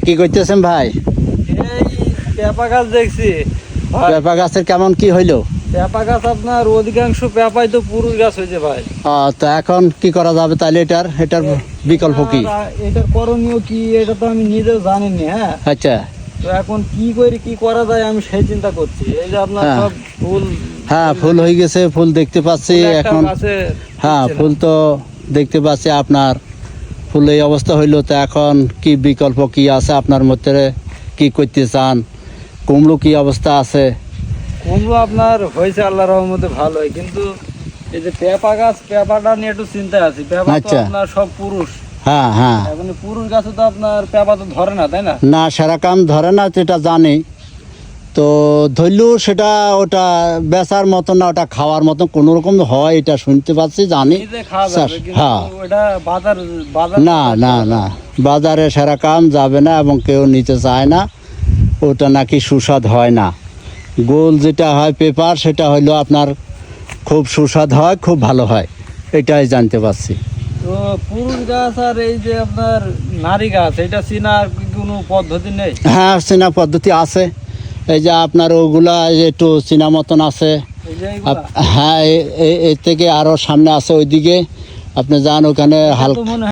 কি করতেছেন ভাই? এই পেঁপা গাছ দেখছি। পেঁপা গাছের কেমন কি হইলো? পেঁপা গাছ আপনার অধিকাংশ পেঁপাই তো পুরুষ গাছ হয়েছে ভাই। তো এখন কি করা যাবে তাহলে? এটার বিকল্প কি? এটার করণীয় কি এটা তো আমি নিজেও জানি না। হ্যাঁ, আচ্ছা। তো এখন কি করা যায় আমি সেই চিন্তা করছি। এই যে আপনার হ্যাঁ। সব ফুল, হ্যাঁ, ফুল হয়ে গেছে, ফুল দেখতে পাচ্ছি ফুল একটা এখন। গাছে হ্যাঁ, ফুটছে না। ফুল তো দেখতে পাচ্ছি আপনার। ফুল এই অবস্থা হইলো, তো এখন কি বিকল্প কি আছে আপনার মধ্যে? কি করতে চান? কুমড়ো কি অবস্থা আছে? কুমড়ো আপনার হয়েছে আল্লাহর রহমতে ভালোই, কিন্তু এই যে পেঁপা গাছ, পেঁপাটা নিয়ে একটু চিন্তা আছে। পেঁপা তো আচ্ছা। আপনার সব পুরুষ, হ্যাঁ হ্যাঁ। এখন পুরুষ গাছে তো আপনার পেঁপা তো ধরে না, তাই না? না, সেরকম ধরে না, যেটা জানি। তো ধরলেও সেটা ওটা বেচার মতো না, ওটা খাওয়ার মতো কোনো রকম হয়, এটা শুনতে পাচ্ছি, জানি। নিজে খাওয়া যাবে, কিন্তু হ্যাঁ। ওটা বাজার বাজার না না না, বাজারে সেরকম যাবে না এবং কেউ নিতে চায় না। ওটা নাকি সুস্বাদ হয় না। গোল যেটা হয় পেপার, সেটা হইলো আপনার খুব সুস্বাদ হয়, খুব ভালো হয়, এটাই জানতে পারছি। তো পুরুষ গাছ আর এই যে আপনার নারী গাছ, এটা চেনার কি কোনো পদ্ধতি নেই? হ্যাঁ, চেনা পদ্ধতি আছে। এই যে আপনার ওগুলা একটু চেনা মতন আছে। এই যে এইগুলা? হ্যাঁ, এর থেকে আরও সামনে আছে, ওইদিকে আপনি যান, ওখানে এটা তো হালকা। মনে হয়